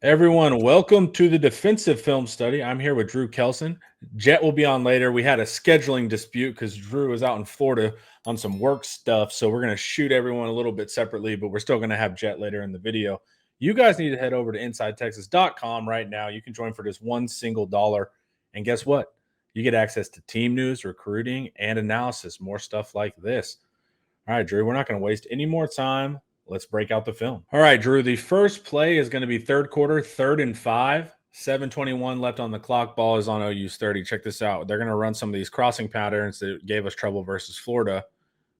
Everyone, welcome to the defensive film study. I'm here with Drew Kelson. Jet will be on later. We had a scheduling dispute because Drew is out in Florida on some work stuff. So we're going to shoot everyone a little bit separately, but we're still going to have Jet later in the video. You guys need to head over to InsideTexas.com right now. You can join for just one single dollar. And guess what? You get access to team news, recruiting, and analysis, more stuff like this. All right, Drew, we're not going to waste any more time. Let's break out the film. All right, Drew, the first play is going to be third quarter, 3rd and 5. 7:21 left on the clock. Ball is on OU's 30. Check this out. They're going to run some of these crossing patterns that gave us trouble versus Florida,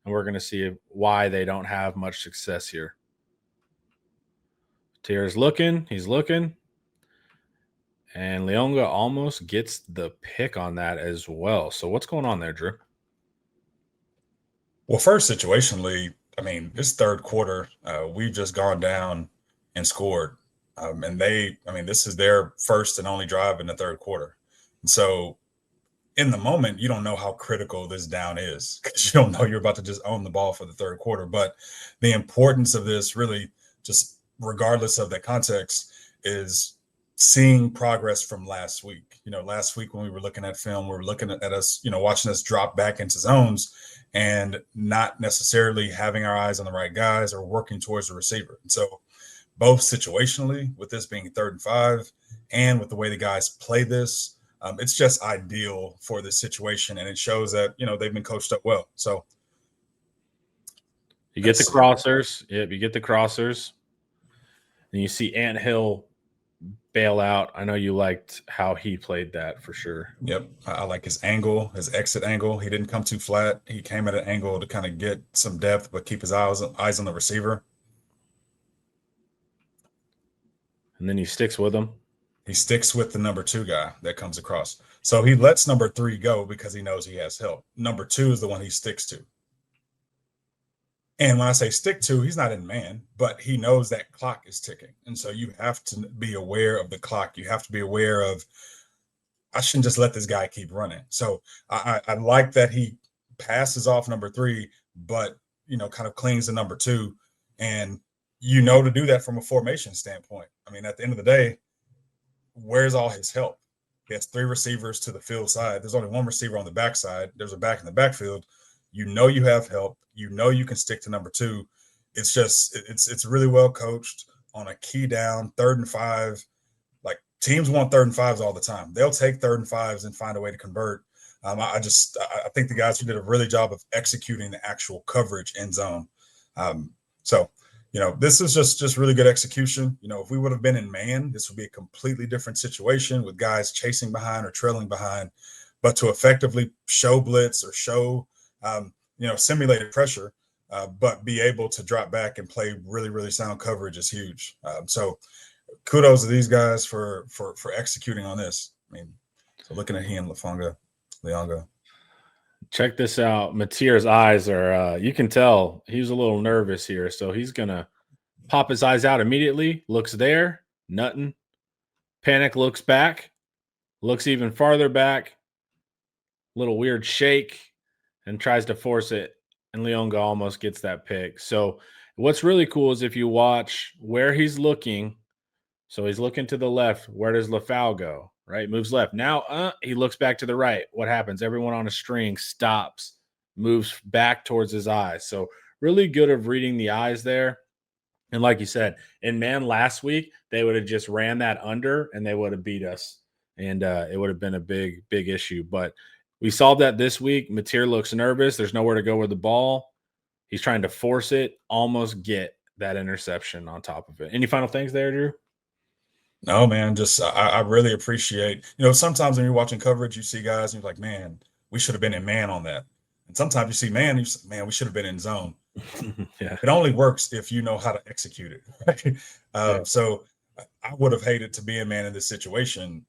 and we're going to see why they don't have much success here. Tier's looking. He's looking. And Leonga almost gets the pick on that as well. So what's going on there, Drew? Well, first, situationally, this third quarter, we've just gone down and scored. This is their first and only drive in the third quarter. And so, in the moment, you don't know how critical this down is because you don't know you're about to just own the ball for the third quarter. But the importance of this, really, just regardless of the context, is seeing progress from last week. Last week when we were looking at film, we were looking at us, watching us drop back into zones and not necessarily having our eyes on the right guys or working towards the receiver. And so both situationally, with this being 3rd and 5 and with the way the guys play this, it's just ideal for this situation. And it shows that, they've been coached up well. So you get the crossers. Yep, you get the crossers. And you see Ant Hill bail out. I know you liked how he played that for sure. Yep. I like his angle, his exit angle. He didn't come too flat. He came at an angle to kind of get some depth, but keep his eyes on the receiver. And then he sticks with him. He sticks with the number 2 guy that comes across. So he lets number 3 go because he knows he has help. Number 2 is the one he sticks to. And when I say stick to, he's not in man, but he knows that clock is ticking. And so you have to be aware of the clock. You have to be aware of, I shouldn't just let this guy keep running. So I like that he passes off number 3, but, kind of clings to number 2. And to do that from a formation standpoint. At the end of the day, where's all his help? He has 3 receivers to the field side. There's only 1 receiver on the backside. There's a back in the backfield. You have help. You can stick to number 2. It's just it's really well coached on a key down, 3rd and 5. Like, teams want 3rd and 5s all the time. They'll take 3rd and 5s and find a way to convert. I think the guys who did a really job of executing the actual coverage in zone. This is just really good execution. If we would have been in man, this would be a completely different situation with guys chasing behind or trailing behind. But to effectively show blitz or show simulated pressure, but be able to drop back and play really, really sound coverage is huge. So kudos to these guys for executing on this. So looking at him, Leonga. Check this out. Matier's eyes are, you can tell he's a little nervous here. So he's going to pop his eyes out immediately. Looks there, nothing. Panic, looks back, looks even farther back. Little weird shake and tries to force it. And Leonga almost gets that pick. So what's really cool is if you watch where he's looking. So he's looking to the left. Where does LaFau go? Right? Moves left. Now he looks back to the right. What happens? Everyone on a string stops, moves back towards his eyes. So really good of reading the eyes there. And like you said, in man last week, they would have just ran that under and they would have beat us. And it would have been a big, big issue. But we solved that this week. Matier looks nervous. There's nowhere to go with the ball. He's trying to force it, almost get that interception on top of it. Any final things there, Drew? No, man, just I really appreciate, sometimes when you're watching coverage, you see guys and you're like, man, we should have been in man on that. And sometimes you see man, we should have been in zone. Yeah. It only works if you know how to execute it. Right? Yeah. So I would have hated to be a man in this situation,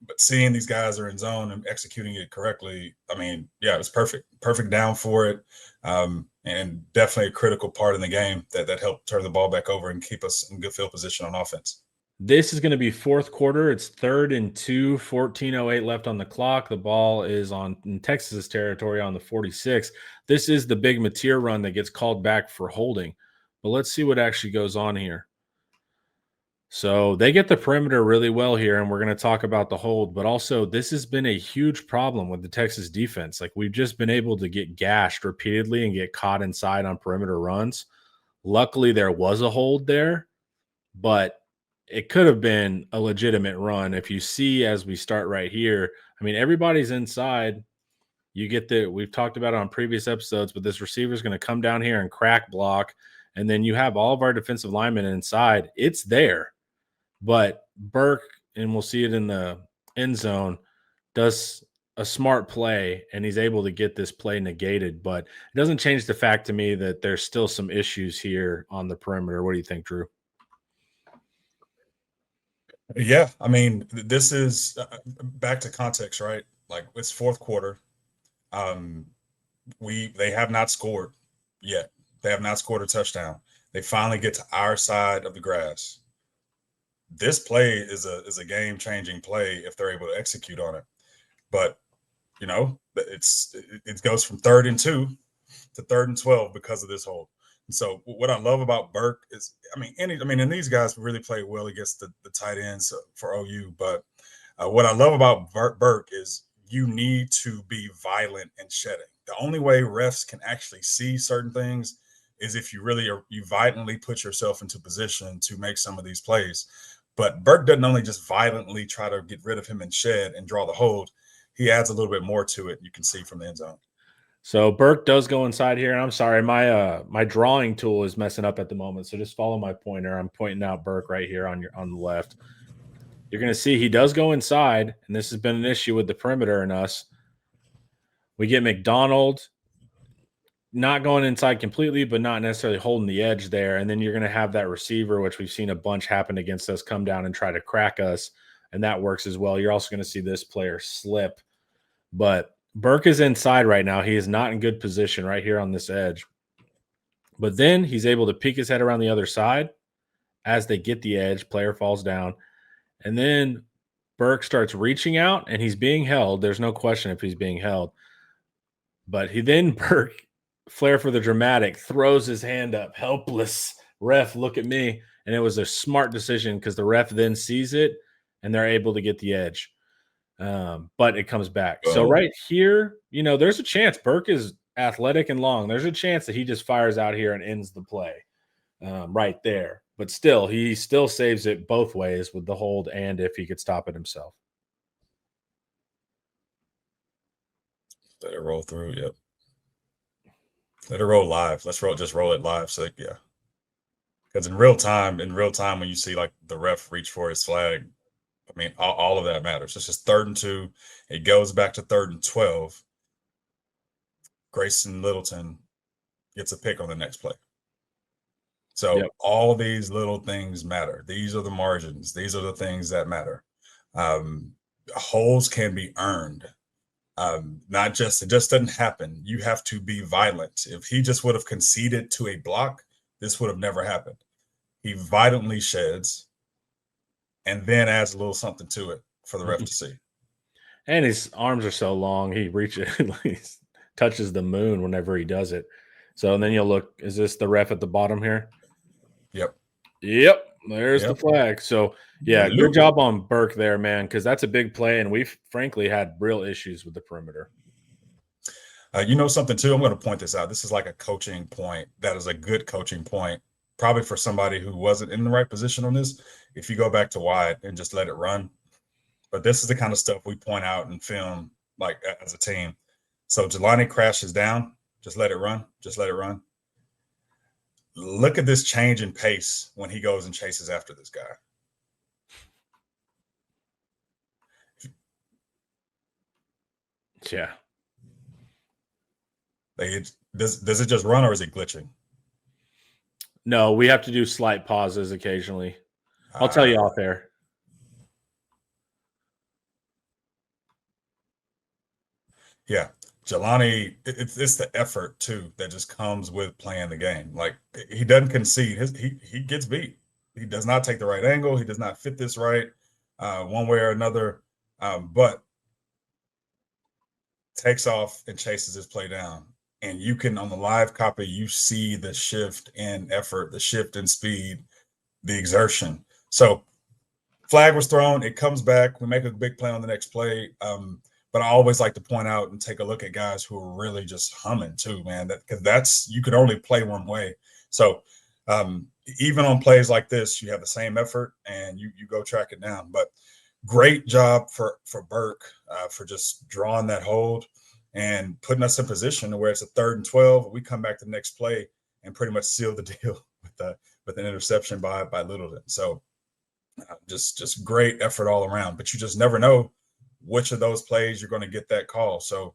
but seeing these guys are in zone and executing it correctly, it's perfect. Perfect down for it. And definitely a critical part in the game that helped turn the ball back over and keep us in good field position on offense. This is going to be 4th quarter. It's 3rd and 2, 14:08 left on the clock. The ball is in Texas's territory on the 46. This is the big Matier run that gets called back for holding. But let's see what actually goes on here. So they get the perimeter really well here, and we're going to talk about the hold, but also this has been a huge problem with the Texas defense. Like we've just been able to get gashed repeatedly and get caught inside on perimeter runs. Luckily, there was a hold there, but it could have been a legitimate run. If you see as we start right here, I mean, everybody's inside. You get we've talked about it on previous episodes, but this receiver is going to come down here and crack block. And then you have all of our defensive linemen inside. It's there. But Burke, and we'll see it in the end zone, does a smart play and he's able to get this play negated. But it doesn't change the fact to me that there's still some issues here on the perimeter. What do you think, Drew? Yeah, I mean, this is back to context, right? Like it's fourth quarter. Um, they have not scored yet. They have not scored a touchdown. They finally get to our side of the grass. This play is a game changing play if they're able to execute on it. But you know, it goes from 3rd and 2 to 3rd and 12 because of this hold. And so what I love about Burke is, and these guys really played well against the tight ends for OU. But what I love about Burke is you need to be violent and shedding. The only way refs can actually see certain things is if you violently put yourself into position to make some of these plays. But Burke doesn't only just violently try to get rid of him and shed and draw the hold. He adds a little bit more to it. You can see from the end zone. So Burke does go inside here. And I'm sorry, my drawing tool is messing up at the moment. So just follow my pointer. I'm pointing out Burke right here on the left. You're going to see he does go inside, and this has been an issue with the perimeter and us. We get McDonald not going inside completely, but not necessarily holding the edge there. And then you're going to have that receiver, which we've seen a bunch happen against us, come down and try to crack us. And that works as well. You're also going to see this player slip. But Burke is inside right now. He is not in good position right here on this edge. But then he's able to peek his head around the other side. As they get the edge, player falls down. And then Burke starts reaching out, and he's being held. There's no question if he's being held. But Burke, flair for the dramatic, throws his hand up. Helpless. Ref, look at me. And it was a smart decision because the ref then sees it, and they're able to get the edge. But it comes back. So right here, there's a chance Burke is athletic and long. There's a chance that he just fires out here and ends the play right there. But still, he still saves it both ways with the hold and if he could stop it himself. Let it roll through. Yep. Let it roll live. Just roll it live. So yeah. Because in real time, when you see like the ref reach for his flag, I mean, all of that matters. It's just 3rd and 2. It goes back to 3rd and 12. Grayson Littleton gets a pick on the next play. So all these little things matter. These are the margins. These are the things that matter. Holes can be earned. It just doesn't happen. You have to be violent. If he just would have conceded to a block, this would have never happened. He violently sheds and then adds a little something to it for the ref to see. And his arms are so long, he reaches, he touches the moon whenever he does it. So, and then you'll look, is this the ref at the bottom here? Yep. There's the flag. So, yeah, good job on Burke there, man, because that's a big play, and we've frankly had real issues with the perimeter. Something, too, I'm going to point this out. This is like a coaching point. That is a good coaching point, probably for somebody who wasn't in the right position on this. If you go back to wide and just let it run. But this is the kind of stuff we point out and film, like, as a team. So Jelani crashes down. Just let it run. Just let it run. Look at this change in pace when he goes and chases after this guy. Yeah. Does it just run or is it glitching? No, we have to do slight pauses occasionally. I'll tell you off air. Yeah. Jelani, it's the effort too that just comes with playing the game. Like, he doesn't concede. He gets beat. He does not take the right angle. He does not fit this right one way or another. But takes off and chases his play down. And you can, on the live copy, you see the shift in effort, the shift in speed, the exertion. So flag was thrown. It comes back. We make a big play on the next play. But I always like to point out and take a look at guys who are really just humming too, man. Because that's you could only play one way. So even on plays like this, you have the same effort and you go track it down. But great job for Burke for just drawing that hold and putting us in position where it's a 3rd and 12. We come back to the next play and pretty much seal the deal with an interception by Littleton. So just great effort all around. But you just never know which of those plays you're going to get that call. So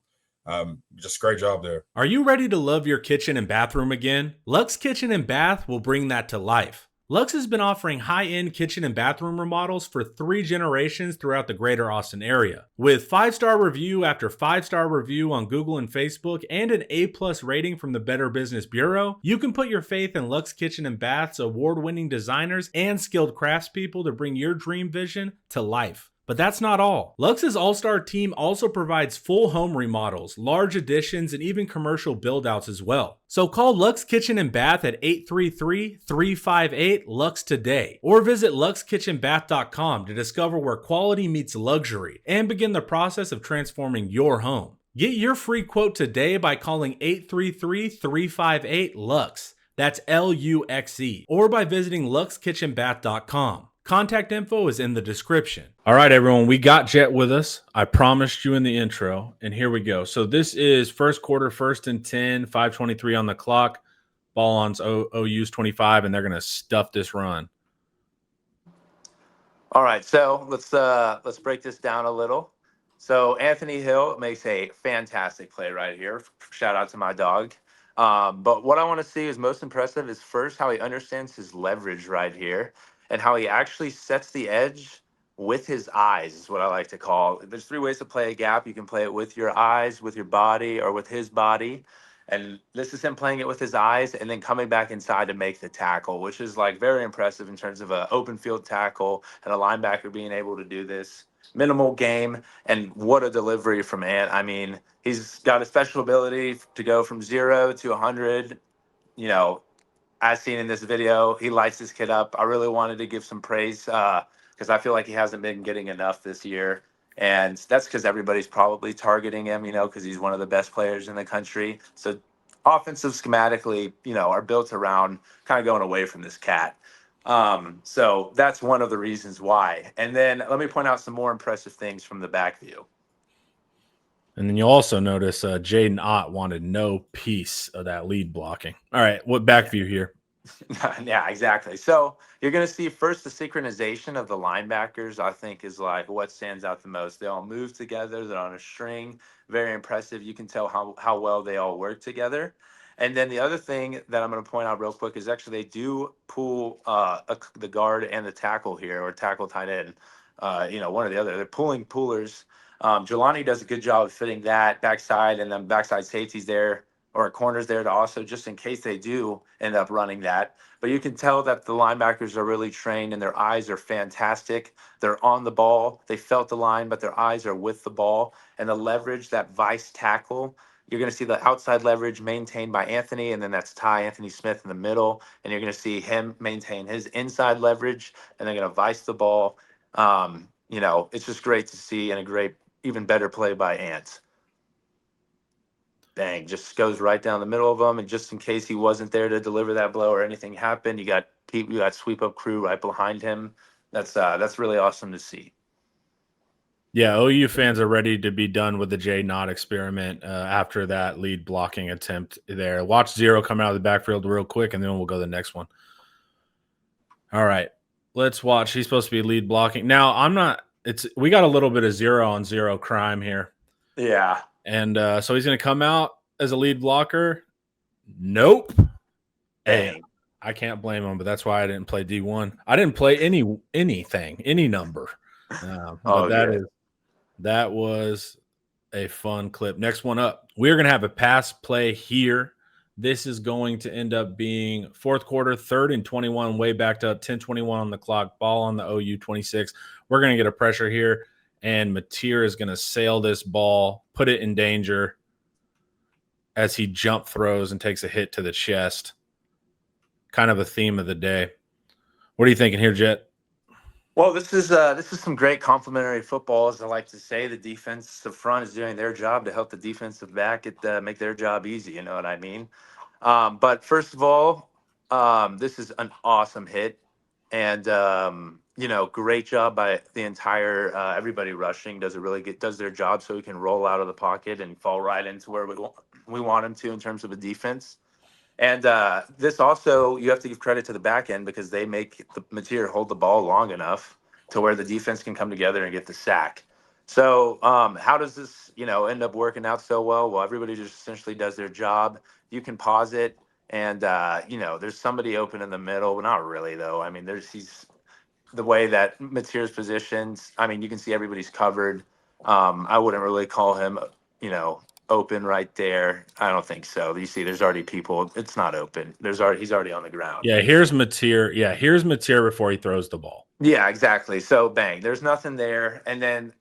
just great job there. Are you ready to love your kitchen and bathroom again? Luxe Kitchen and Bath will bring that to life. Luxe has been offering high-end kitchen and bathroom remodels for 3 generations throughout the greater Austin area. With 5-star review after 5-star review on Google and Facebook and an A+ rating from the Better Business Bureau, you can put your faith in Luxe Kitchen and Bath's award-winning designers and skilled craftspeople to bring your dream vision to life. But that's not all. Luxe's all-star team also provides full home remodels, large additions, and even commercial build-outs as well. So call Luxe Kitchen and Bath at 833-358-LUXE today, or visit luxekitchenbath.com to discover where quality meets luxury and begin the process of transforming your home. Get your free quote today by calling 833-358-LUXE. That's LUXE, or by visiting luxekitchenbath.com. Contact info is in the description. All right, everyone, we got Jet with us. I promised you in the intro, and here we go. So this is first quarter, 1st and 10, 5:23 on the clock. Ball on OU's 25, and they're going to stuff this run. All right, so let's break this down a little. So Anthony Hill makes a fantastic play right here. Shout out to my dog. But what I want to see is most impressive is first how he understands his leverage right here and how he actually sets the edge with his eyes is what I like to call. There's 3 ways to play a gap. You can play it with your eyes, with your body, or with his body. And this is him playing it with his eyes and then coming back inside to make the tackle, which is like very impressive in terms of an open field tackle and a linebacker being able to do this. Minimal game, and what a delivery from Ant. I mean, he's got a special ability to go from 0 to 100. You know, as seen in this video, he lights this kid up. I really wanted to give some praise because I feel like he hasn't been getting enough this year. And that's because everybody's probably targeting him, you know, because he's one of the best players in the country. So offensive schematically, you know, are built around kind of going away from this cat. So that's one of the reasons why. And then let me point out some more impressive things from the back view. And then you'll also notice Jaden Ott wanted no piece of that lead blocking. All right, what back view here? Yeah, exactly. So you're going to see first the synchronization of the linebackers, I think, is like what stands out the most. They all move together. They're on a string. Very impressive. You can tell how well they all work together. And then the other thing that I'm going to point out real quick is actually they do pull the guard and the tackle here, or tackle tight end, you know, one or the other. They're pulling pullers. Jelani does a good job of fitting that backside, and then backside safeties there or corners there to also, just in case they do end up running that. But you can tell that the linebackers are really trained and their eyes are fantastic. They're on the ball. They felt the line, but their eyes are with the ball. And the leverage, that vice tackle, you're going to see the outside leverage maintained by Anthony, and then that's Anthony Smith in the middle. And you're going to see him maintain his inside leverage, and they're going to vice the ball. You know, it's just great to see, and a great, even better play by Ant. Bang, just goes right down the middle of them. And just in case he wasn't there to deliver that blow or anything happened, you got sweep up crew right behind him. That's really awesome to see. Yeah, OU fans are ready to be done with the J Knott experiment after that lead blocking attempt there. Watch Zero come out of the backfield real quick, and then we'll go to the next one. All right, let's watch. He's supposed to be lead blocking. Now, we got a little bit of 0-on-0 crime here. Yeah. And so he's going to come out as a lead blocker. Nope. Hey, I can't blame him, but that's why I didn't play D1. I didn't play anything, any number. That was a fun clip. Next one up. We're going to have a pass play here. This is going to end up being 4th quarter, 3rd and 21, way backed up, 10:21 on the clock, ball on the OU 26. We're going to get a pressure here. And Mateer is going to sail this ball, put it in danger as he jump throws and takes a hit to the chest. Kind of a theme of the day. What are you thinking here, Jet? Well, this is some great complementary football, as I like to say. The defensive front is doing their job to help the defensive back make their job easy. You know what I mean? But first of all, this is an awesome hit, and great job by the entire everybody rushing. Does their job so he can roll out of the pocket and fall right into where we want him to in terms of a defense. And this also, you have to give credit to the back end because they make the material hold the ball long enough to where the defense can come together and get the sack. So how does this, end up working out so well? Well, everybody just essentially does their job. You can pause it, and there's somebody open in the middle. Well, not really though. I mean, he's the way that Mateer's positioned. I mean, you can see everybody's covered. I wouldn't really call him, open right there. I don't think so. You see, there's already people. It's not open. He's already on the ground. Yeah, here's Mateer. Yeah, here's Mateer before he throws the ball. Yeah, exactly. So bang, there's nothing there. And then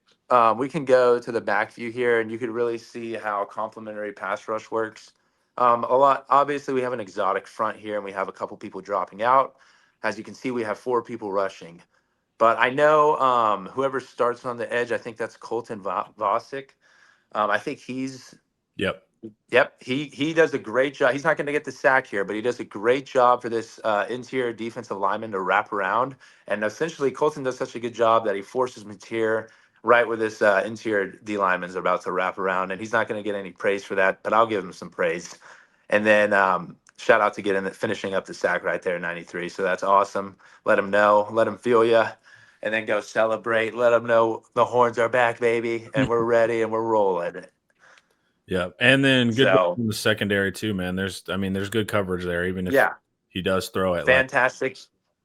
we can go to the back view here, and you could really see how complementary pass rush works. Obviously, we have an exotic front here, and we have a couple people dropping out. As you can see, we have 4 people rushing. But I know whoever starts on the edge, I think that's Colton Vosick. I think Yep, he does a great job. He's not going to get the sack here, but he does a great job for this interior defensive lineman to wrap around. And essentially, Colton does such a good job that he forces Mateer right where this interior D lineman is about to wrap around. And he's not going to get any praise for that, but I'll give him some praise. And then shout out to finishing up the sack right there, 93. So that's awesome. Let him know, let him feel you, and then go celebrate. Let him know the horns are back, baby, and we're ready and we're rolling. Yeah, and then good in the secondary too, man. There's good coverage there, even if he does throw it. Fantastic.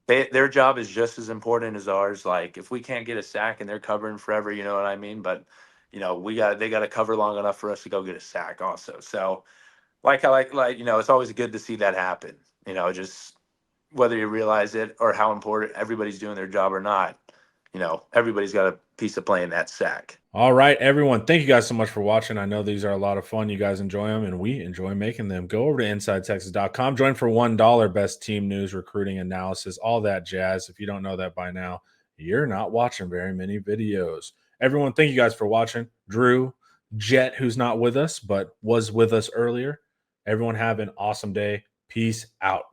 Their job is just as important as ours. Like if we can't get a sack and they're covering forever, you know what I mean? But they got to cover long enough for us to go get a sack also. So it's always good to see that happen. Just whether you realize it or how important everybody's doing their job or not, everybody's got a piece of playing that sack. All right, everyone. Thank you guys so much for watching. I know these are a lot of fun. You guys enjoy them, and we enjoy making them. Go over to InsideTexas.com. Join for $1 best team news, recruiting analysis, all that jazz. If you don't know that by now, you're not watching very many videos. Everyone, thank you guys for watching. Drew, Jet, who's not with us, but was with us earlier. Everyone have an awesome day. Peace out.